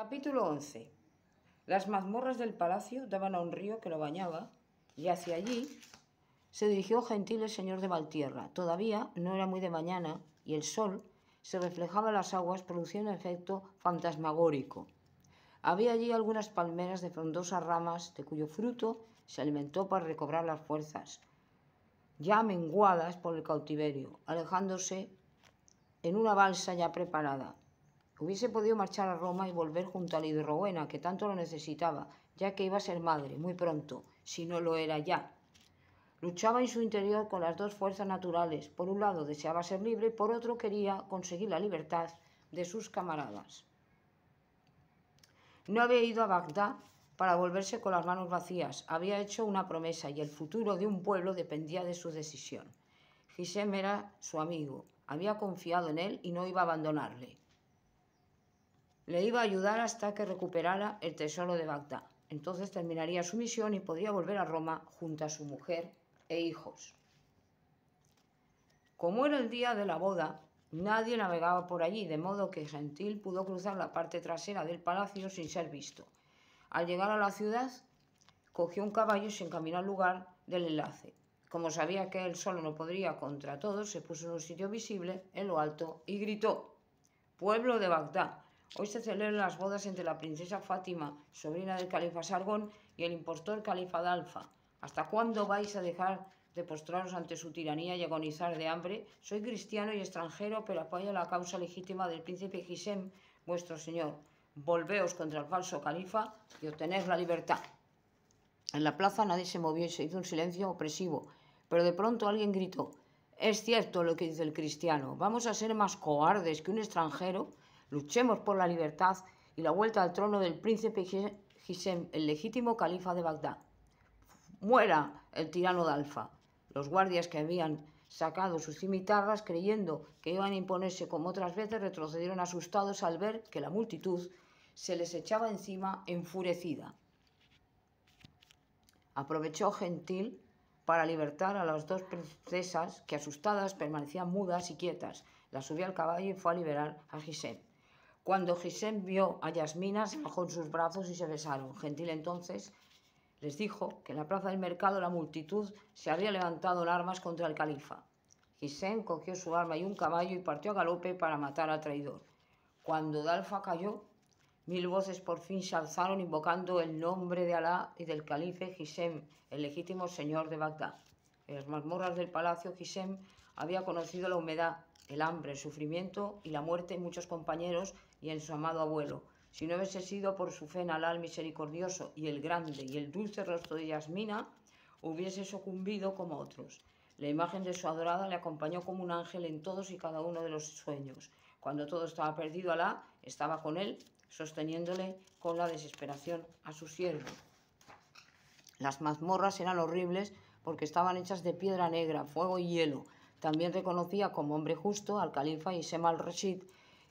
Capítulo 11. Las mazmorras del palacio daban a un río que lo bañaba, y hacia allí se dirigió gentil el señor de Valtierra. Todavía no era muy de mañana, y el sol se reflejaba en las aguas, produciendo un efecto fantasmagórico. Había allí algunas palmeras de frondosas ramas, de cuyo fruto se alimentó para recobrar las fuerzas, ya menguadas por el cautiverio, alejándose en una balsa ya preparada. Hubiese podido marchar a Roma y volver junto a Lidrowena, que tanto lo necesitaba, ya que iba a ser madre muy pronto, si no lo era ya. Luchaba en su interior con las dos fuerzas naturales. Por un lado deseaba ser libre y por otro quería conseguir la libertad de sus camaradas. No había ido a Bagdad para volverse con las manos vacías. Había hecho una promesa y el futuro de un pueblo dependía de su decisión. Gisem era su amigo. Había confiado en él y no iba a abandonarle. Le iba a ayudar hasta que recuperara el tesoro de Bagdad. Entonces terminaría su misión y podría volver a Roma junto a su mujer e hijos. Como era el día de la boda, nadie navegaba por allí, de modo que Gentil pudo cruzar la parte trasera del palacio sin ser visto. Al llegar a la ciudad, cogió un caballo y se encaminó al lugar del enlace. Como sabía que él solo no podría contra todos, se puso en un sitio visible, en lo alto, y gritó: «Pueblo de Bagdad, hoy se celebran las bodas entre la princesa Fátima, sobrina del califa Sargón, y el impostor califa Dalfa. ¿Hasta cuándo vais a dejar de postraros ante su tiranía y agonizar de hambre? Soy cristiano y extranjero, pero apoyo la causa legítima del príncipe Gisem, vuestro señor. Volveos contra el falso califa y obtened la libertad». En la plaza nadie se movió y se hizo un silencio opresivo, pero de pronto alguien gritó: «Es cierto lo que dice el cristiano. ¿Vamos a ser más cobardes que un extranjero? Luchemos por la libertad y la vuelta al trono del príncipe Gisem, el legítimo califa de Bagdad. ¡Muera el tirano de Alfa!». Los guardias, que habían sacado sus cimitarras creyendo que iban a imponerse como otras veces, retrocedieron asustados al ver que la multitud se les echaba encima enfurecida. Aprovechó Gentil para libertar a las dos princesas, que asustadas permanecían mudas y quietas. Las subió al caballo y fue a liberar a Gisem. Cuando Gisem vio a Yasmina, se bajó en sus brazos y se besaron. Gentil entonces les dijo que en la plaza del mercado la multitud se había levantado en armas contra el califa. Gisem cogió su arma y un caballo y partió a galope para matar al traidor. Cuando Dalfa cayó, 1000 voces por fin se alzaron invocando el nombre de Alá y del califa Gisem, el legítimo señor de Bagdad. En las mazmorras del palacio, Gisem había conocido la humedad, el hambre, el sufrimiento y la muerte en muchos compañeros y en su amado abuelo. Si no hubiese sido por su fe en Alá el misericordioso y el grande y el dulce rostro de Yasmina, hubiese sucumbido como otros. La imagen de su adorada le acompañó como un ángel en todos y cada uno de los sueños. Cuando todo estaba perdido, Alá estaba con él, sosteniéndole con la desesperación a su siervo. Las mazmorras eran horribles porque estaban hechas de piedra negra, fuego y hielo. También reconocía como hombre justo al califa Gisem al-Rashid,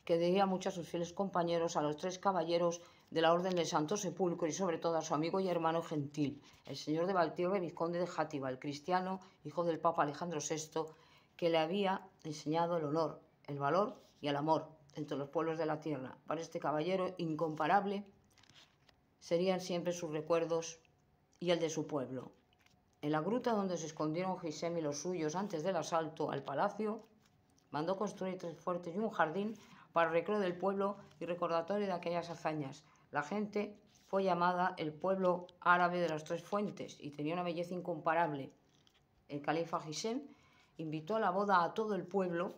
que debía mucho a sus fieles compañeros, a los 3 caballeros de la Orden del Santo Sepulcro y sobre todo a su amigo y hermano Gentil, el señor de Valtierra y vizconde de Játiva, el cristiano, hijo del Papa Alejandro VI, que le había enseñado el honor, el valor y el amor entre los pueblos de la tierra. Para este caballero incomparable serían siempre sus recuerdos y el de su pueblo. En la gruta donde se escondieron Gisem y los suyos antes del asalto al palacio, mandó construir 3 fuertes y un jardín para el recreo del pueblo y recordatorio de aquellas hazañas. La gente fue llamada el pueblo árabe de las 3 fuentes y tenía una belleza incomparable. El califa Gisem invitó a la boda a todo el pueblo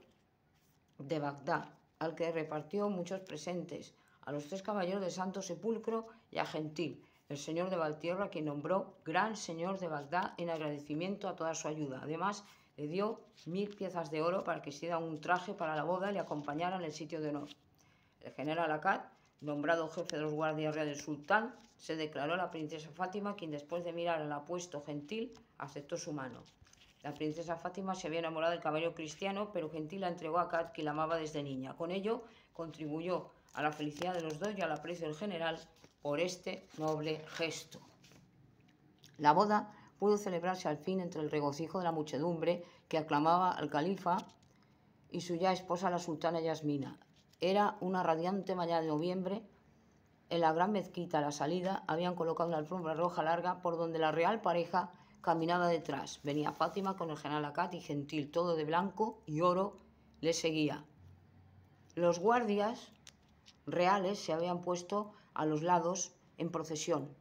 de Bagdad, al que repartió muchos presentes, a los 3 caballeros de Santo Sepulcro y a Gentil, el señor de Valtierra, quien nombró gran señor de Bagdad en agradecimiento a toda su ayuda. Además, le dio 1000 piezas de oro para que hiciera un traje para la boda y le acompañara en el sitio de honor. El general Akkad, nombrado jefe de los guardias reales del sultán, se declaró a la princesa Fátima, quien después de mirar al apuesto Gentil, aceptó su mano. La princesa Fátima se había enamorado del caballero cristiano, pero Gentil la entregó a Akkad, que la amaba desde niña. Con ello, contribuyó a la felicidad de los dos y al aprecio del general por este noble gesto. La boda pudo celebrarse al fin entre el regocijo de la muchedumbre que aclamaba al califa y su ya esposa, la sultana Yasmina. Era una radiante mañana de noviembre En la gran mezquita, a la salida, habían colocado una alfombra roja larga por donde la real pareja caminaba detrás. Venía Fátima con el general Acat y Gentil, todo de blanco y oro, le seguía. Los guardias reales se habían puesto a los lados en procesión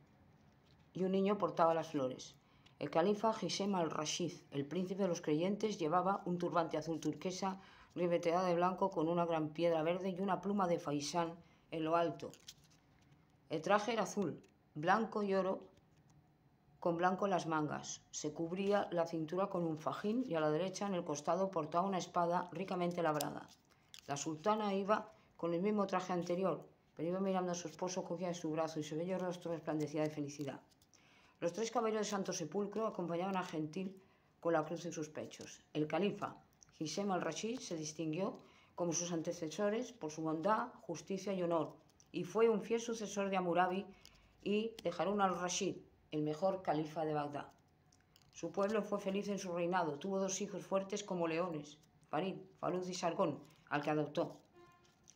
y un niño portaba las flores. El califa Hisham al-Rashid, el príncipe de los creyentes, llevaba un turbante azul turquesa ribeteado de blanco con una gran piedra verde y una pluma de faisán en lo alto. El traje era azul, blanco y oro, con blanco en las mangas. Se cubría la cintura con un fajín y a la derecha, en el costado, portaba una espada ricamente labrada. La sultana iba con el mismo traje anterior, pero iba mirando a su esposo cogida de su brazo y su bello rostro resplandecía de felicidad. Los 3 caballeros de Santo Sepulcro acompañaban a Gentil con la cruz en sus pechos. El califa Hisham al-Rashid se distinguió, como sus antecesores, por su bondad, justicia y honor, y fue un fiel sucesor de Hammurabi y de Harún al-Rashid, el mejor califa de Bagdad. Su pueblo fue feliz en su reinado, tuvo 2 hijos fuertes como leones, Farid, Faluz y Sargón, al que adoptó.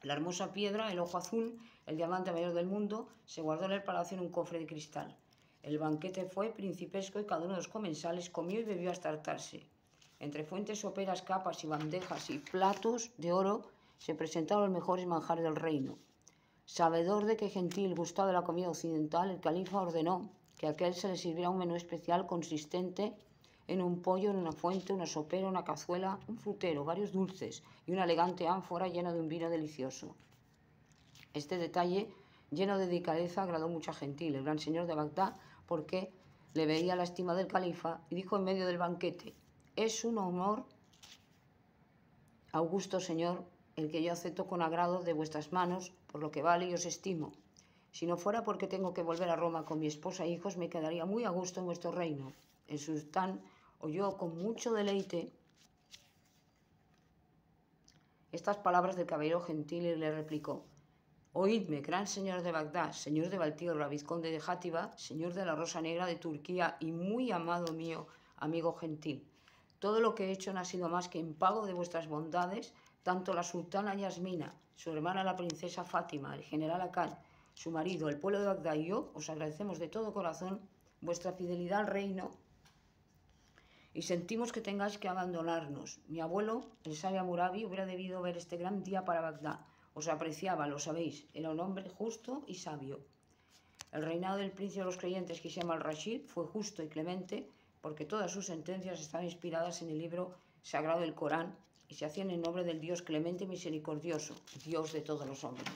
La hermosa piedra, el ojo azul, el diamante mayor del mundo, se guardó en el palacio en un cofre de cristal. El banquete fue principesco y cada uno de los comensales comió y bebió hasta hartarse. Entre fuentes, soperas, capas y bandejas y platos de oro se presentaron los mejores manjares del reino. Sabedor de que Gentil gustaba de la comida occidental, el califa ordenó que a aquel se le sirviera un menú especial consistente en un pollo, en una fuente, una sopera, una cazuela, un frutero, varios dulces y una elegante ánfora llena de un vino delicioso. Este detalle, lleno de delicadeza, agradó mucho a Gentil, el gran señor de Bagdad, porque le veía la estima del califa y dijo en medio del banquete: «Es un honor, augusto señor, el que yo acepto con agrado de vuestras manos, por lo que vale y os estimo. Si no fuera porque tengo que volver a Roma con mi esposa e hijos, me quedaría muy a gusto en vuestro reino». El sultán oyó con mucho deleite estas palabras del caballero Gentil y le replicó: «Oídme, gran señor de Bagdad, señor de Valtierra, vizconde de Játiva, señor de la Rosa Negra de Turquía y muy amado mío, amigo Gentil. Todo lo que he hecho no ha sido más que en pago de vuestras bondades. Tanto la sultana Yasmina, su hermana la princesa Fátima, el general Akat, su marido, el pueblo de Bagdad y yo os agradecemos de todo corazón vuestra fidelidad al reino y sentimos que tengáis que abandonarnos. Mi abuelo, el sabio Hammurabi, hubiera debido ver este gran día para Bagdad. Os apreciaba, lo sabéis, era un hombre justo y sabio. El reinado del príncipe de los creyentes Hisham al-Rashid fue justo y clemente, porque todas sus sentencias estaban inspiradas en el libro sagrado del Corán y se hacían en nombre del Dios clemente y misericordioso, Dios de todos los hombres.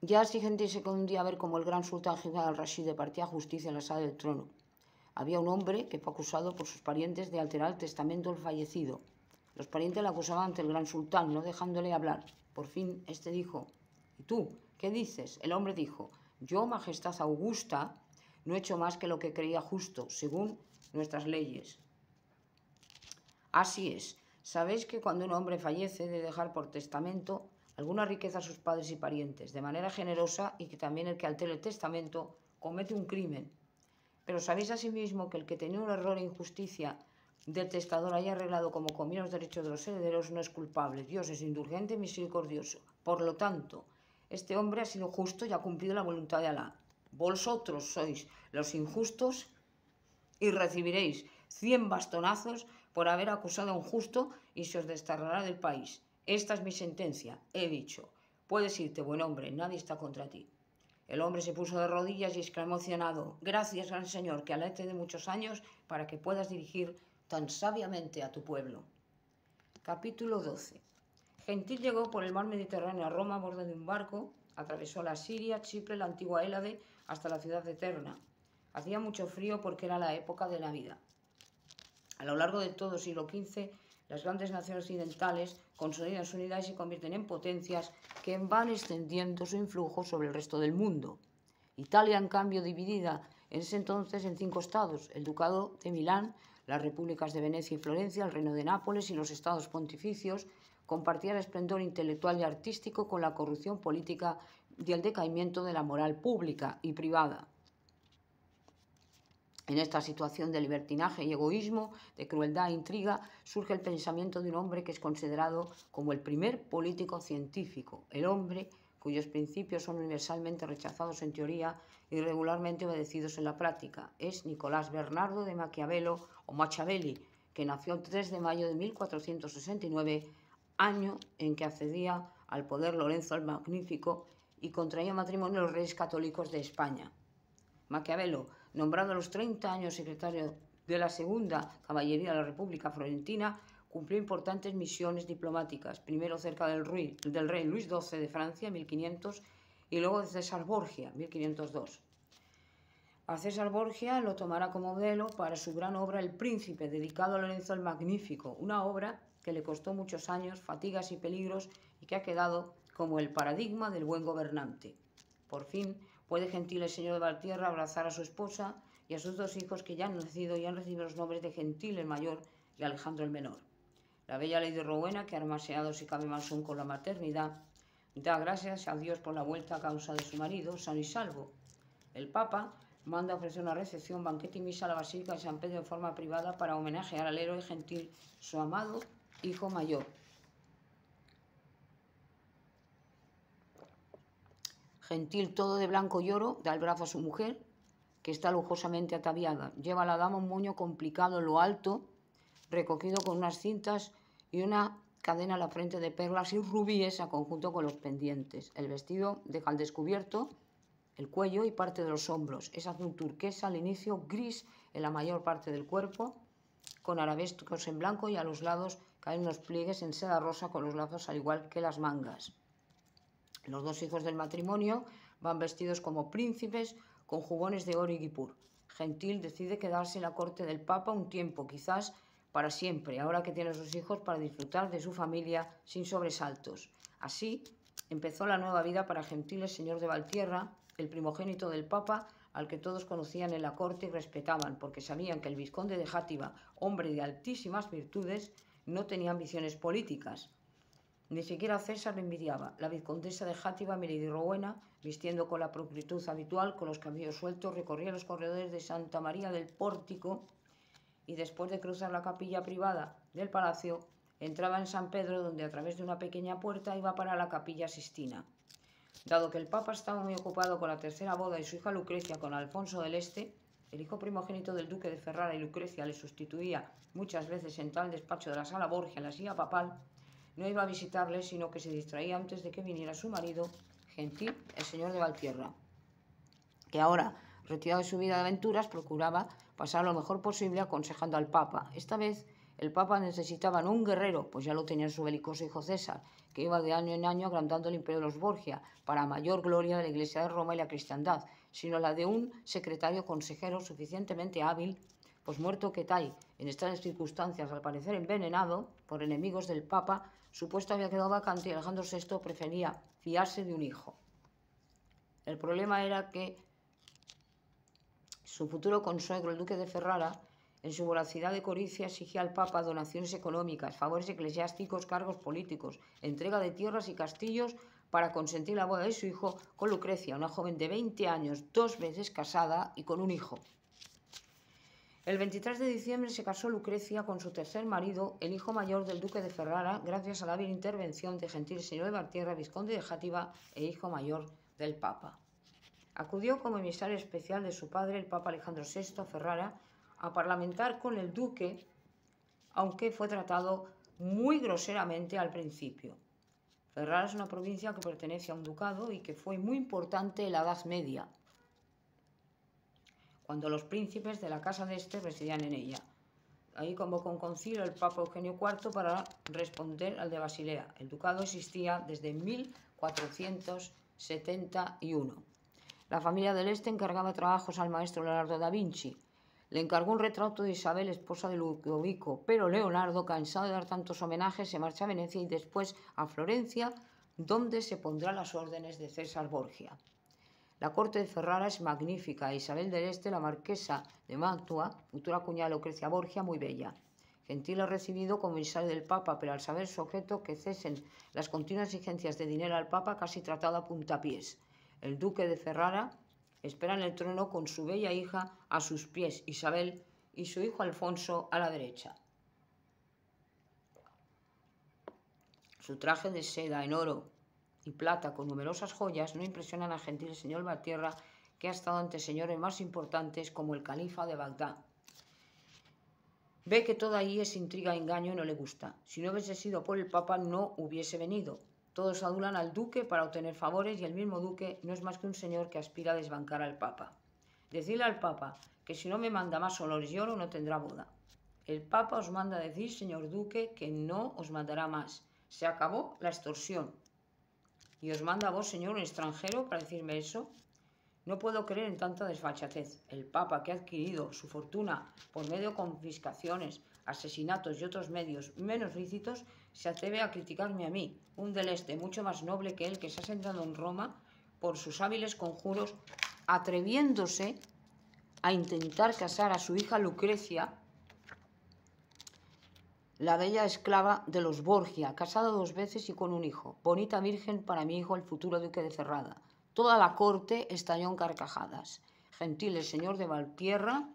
Ya así Gentil se quedó un día a ver cómo el gran sultán Hisham al-Rashid departía justicia en la sala del trono. Había un hombre que fue acusado por sus parientes de alterar el testamento del fallecido. Los parientes le acusaban ante el gran sultán, no dejándole hablar. Por fin, este dijo: «¿Y tú, qué dices?». El hombre dijo: «Yo, majestad augusta, no he hecho más que lo que creía justo, según nuestras leyes». Así es. Sabéis que cuando un hombre fallece debe dejar por testamento alguna riqueza a sus padres y parientes, de manera generosa, y que también el que altere el testamento comete un crimen. Pero sabéis asimismo que el que tenía un error e injusticia del testador haya arreglado como conviene los derechos de los herederos no es culpable. Dios es indulgente y misericordioso. Por lo tanto, este hombre ha sido justo y ha cumplido la voluntad de Alá. Vosotros sois los injustos y recibiréis 100 bastonazos por haber acusado a un justo y se os desterrará del país. Esta es mi sentencia. He dicho: puedes irte, buen hombre, nadie está contra ti. El hombre se puso de rodillas y exclamó emocionado: «Gracias, gran señor, que Alá te dé muchos años para que puedas dirigir tan sabiamente a tu pueblo». Capítulo 12. Gentil llegó por el mar Mediterráneo a Roma a bordo de un barco, atravesó la Siria, Chipre, la antigua Hélade, hasta la ciudad eterna. Hacía mucho frío porque era la época de Navidad. A lo largo de todo el siglo XV, las grandes naciones occidentales consolidan su unidad y se convierten en potencias que van extendiendo su influjo sobre el resto del mundo. Italia, en cambio, dividida en ese entonces en 5 estados: el Ducado de Milán, las repúblicas de Venecia y Florencia, el Reino de Nápoles y los estados pontificios, compartía el esplendor intelectual y artístico con la corrupción política y el decaimiento de la moral pública y privada. En esta situación de libertinaje y egoísmo, de crueldad e intriga, surge el pensamiento de un hombre que es considerado como el primer político científico, el hombre cuyos principios son universalmente rechazados en teoría y regularmente obedecidos en la práctica. Es Nicolás Bernardo de Maquiavelo o Machiavelli, que nació el 3 de mayo de 1469, año en que accedía al poder Lorenzo el Magnífico y contraía matrimonio a los reyes católicos de España. Maquiavelo, nombrado a los 30 años secretario de la Segunda Caballería de la República Florentina, cumplió importantes misiones diplomáticas, primero cerca del rey Luis XII de Francia, 1500, y luego de César Borgia, 1502. A César Borgia lo tomará como modelo para su gran obra El Príncipe, dedicado a Lorenzo el Magnífico, una obra que le costó muchos años, fatigas y peligros y que ha quedado como el paradigma del buen gobernante. Por fin, puede gentil el señor de Valtierra abrazar a su esposa y a sus dos hijos que ya han nacido y han recibido los nombres de Gentil el mayor y Alejandro el menor. La bella Lady Rowena, que armaseado si cabe más aún con la maternidad, da gracias a Dios por la vuelta a causa de su marido, sano y salvo. El Papa manda ofrecer una recepción, banquete y misa a la Basílica de San Pedro en forma privada para homenajear al héroe Gentil, su amado hijo mayor. Gentil, todo de blanco y oro, da el brazo a su mujer, que está lujosamente ataviada. Lleva a la dama un moño complicado en lo alto, recogido con unas cintas y una cadena a la frente de perlas y rubíes a conjunto con los pendientes. El vestido deja al descubierto el cuello y parte de los hombros. Es azul turquesa al inicio, gris en la mayor parte del cuerpo, con arabescos en blanco y a los lados caen unos pliegues en seda rosa con los lazos al igual que las mangas. Los dos hijos del matrimonio van vestidos como príncipes con jubones de oro y guipur. Gentil decide quedarse en la corte del Papa un tiempo, quizás para siempre, ahora que tiene a sus hijos para disfrutar de su familia sin sobresaltos. Así empezó la nueva vida para Gentil, el señor de Valtierra, el primogénito del Papa, al que todos conocían en la corte y respetaban, porque sabían que el vizconde de Játiva, hombre de altísimas virtudes, no tenía ambiciones políticas. Ni siquiera César lo envidiaba. La vizcondesa de Játiva, Lady Rowena, vistiendo con la pulcritud habitual, con los cabellos sueltos, recorría los corredores de Santa María del Pórtico y después de cruzar la capilla privada del palacio, entraba en San Pedro, donde a través de una pequeña puerta iba para la capilla Sistina. Dado que el Papa estaba muy ocupado con la tercera boda y su hija Lucrecia con Alfonso del Este, el hijo primogénito del duque de Ferrara y Lucrecia le sustituía muchas veces en tal despacho de la Sala Borgia en la silla papal, no iba a visitarle, sino que se distraía antes de que viniera su marido, Gentil, el señor de Valtierra, que ahora, retirado de su vida de aventuras, procuraba pasar lo mejor posible aconsejando al Papa. Esta vez el Papa necesitaba no un guerrero, pues ya lo tenía su belicoso hijo César, que iba de año en año agrandando el imperio de los Borgia, para mayor gloria de la Iglesia de Roma y la cristiandad, sino la de un secretario consejero suficientemente hábil, pues muerto Quetay, en estas circunstancias, al parecer envenenado por enemigos del Papa, su puesto había quedado vacante y Alejandro VI prefería fiarse de un hijo. El problema era que su futuro consuegro, el duque de Ferrara, en su voracidad de codicia exigía al Papa donaciones económicas, favores eclesiásticos, cargos políticos, entrega de tierras y castillos para consentir la boda de su hijo con Lucrecia, una joven de 20 años, 2 veces casada y con un hijo. El 23 de diciembre se casó Lucrecia con su tercer marido, el hijo mayor del duque de Ferrara, gracias a la hábil intervención de Gentil, señor de Valtierra, vizconde de Játiva e hijo mayor del Papa. Acudió como emisario especial de su padre, el Papa Alejandro VI Ferrara, a parlamentar con el duque, aunque fue tratado muy groseramente al principio. Ferrara es una provincia que pertenece a un ducado y que fue muy importante en la Edad Media, cuando los príncipes de la casa de este residían en ella. Ahí convocó un concilio el Papa Eugenio IV para responder al de Basilea. El ducado existía desde 1471. La familia del Este encargaba trabajos al maestro Leonardo da Vinci. Le encargó un retrato de Isabel, esposa de Ludovico, pero Leonardo, cansado de dar tantos homenajes, se marcha a Venecia y después a Florencia, donde se pondrá las órdenes de César Borgia. La corte de Ferrara es magnífica. Isabel del Este, la marquesa de Mantua, futura cuñada de Lucrecia Borgia, muy bella. Gentil es recibido como emisario del Papa, pero al saber su objeto que cesen las continuas exigencias de dinero al Papa, casi tratado a puntapiés. El duque de Ferrara Espera en el trono con su bella hija a sus pies, Isabel, y su hijo Alfonso a la derecha. Su traje de seda en oro y plata con numerosas joyas no impresionan al gentil señor Valtierra, que ha estado ante señores más importantes como el califa de Bagdad. Ve que todo ahí es intriga y engaño y no le gusta. Si no hubiese sido por el Papa, no hubiese venido. Todos adulan al duque para obtener favores y el mismo duque no es más que un señor que aspira a desbancar al Papa. Decidle al Papa que si no me manda más olores y oro no tendrá boda. El Papa os manda decir, señor duque, que no os mandará más. Se acabó la extorsión. ¿Y os manda a vos, señor, un extranjero para decirme eso? No puedo creer en tanta desfachatez. El Papa, que ha adquirido su fortuna por medio de confiscaciones, asesinatos y otros medios menos lícitos, se atreve a criticarme a mí, un del este mucho más noble que él, que se ha sentado en Roma por sus hábiles conjuros, atreviéndose a intentar casar a su hija Lucrecia, la bella esclava de los Borgia, casada 2 veces y con un hijo, bonita virgen para mi hijo, el futuro duque de Ferrara. Toda la corte estalló en carcajadas. Gentil, el señor de Valtierra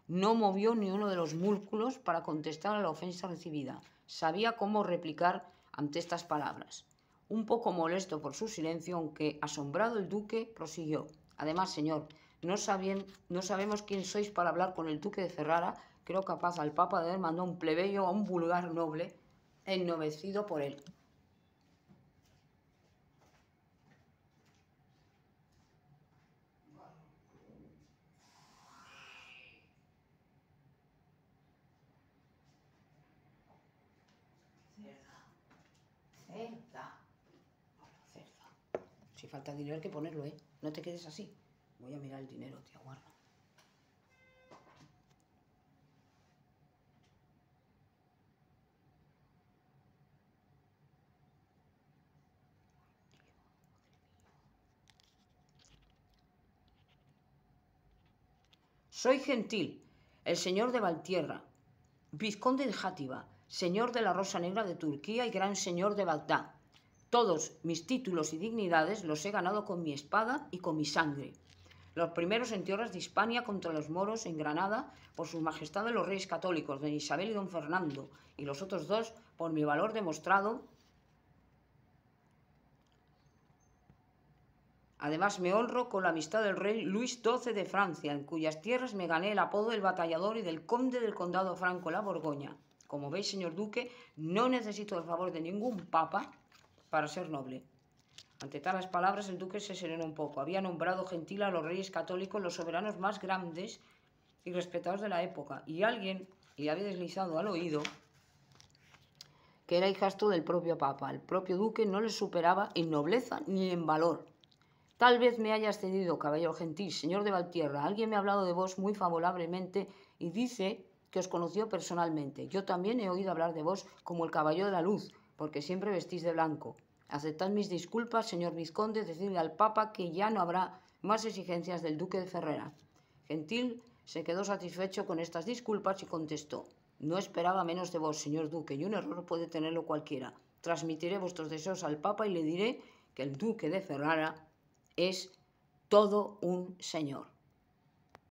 no movió ni uno de los músculos para contestar a la ofensa recibida. Sabía cómo replicar ante estas palabras. Un poco molesto por su silencio, aunque asombrado, el duque prosiguió. Además, señor, no sabemos quién sois para hablar con el duque de Ferrara. Creo capaz al Papa de haber mandado un plebeyo a un vulgar noble ennovecido por él. Cerda. Bueno, cerda. Si falta dinero hay que ponerlo, ¿eh? No te quedes así. Voy a mirar el dinero, tía guarda. Soy Gentil, el señor de Valtierra, vizconde de Játiva, señor de la Rosa Negra de Turquía y gran señor de Bagdad. Todos mis títulos y dignidades los he ganado con mi espada y con mi sangre. Los primeros en tierras de Hispania contra los moros en Granada por sus majestades los reyes católicos, don Isabel y don Fernando, y los otros 2 por mi valor demostrado. Además me honro con la amistad del rey Luis XII de Francia, en cuyas tierras me gané el apodo del batallador y del conde del condado franco la Borgoña. Como veis, señor duque, no necesito el favor de ningún papa para ser noble. Ante tales palabras el duque se serenó un poco. Había nombrado gentil a los reyes católicos los soberanos más grandes y respetados de la época, y alguien le había deslizado al oído que era hijastro del propio papa. El propio duque no le superaba en nobleza ni en valor. Tal vez me haya cedido, caballero gentil, señor de Valtierra. Alguien me ha hablado de vos muy favorablemente y dice que os conoció personalmente. Yo también he oído hablar de vos como el caballero de la luz, porque siempre vestís de blanco. Aceptad mis disculpas, señor vizconde, decidle al Papa que ya no habrá más exigencias del duque de Ferrara. Gentil se quedó satisfecho con estas disculpas y contestó: no esperaba menos de vos, señor duque, y un error puede tenerlo cualquiera. Transmitiré vuestros deseos al Papa y le diré que el duque de Ferrara es todo un señor.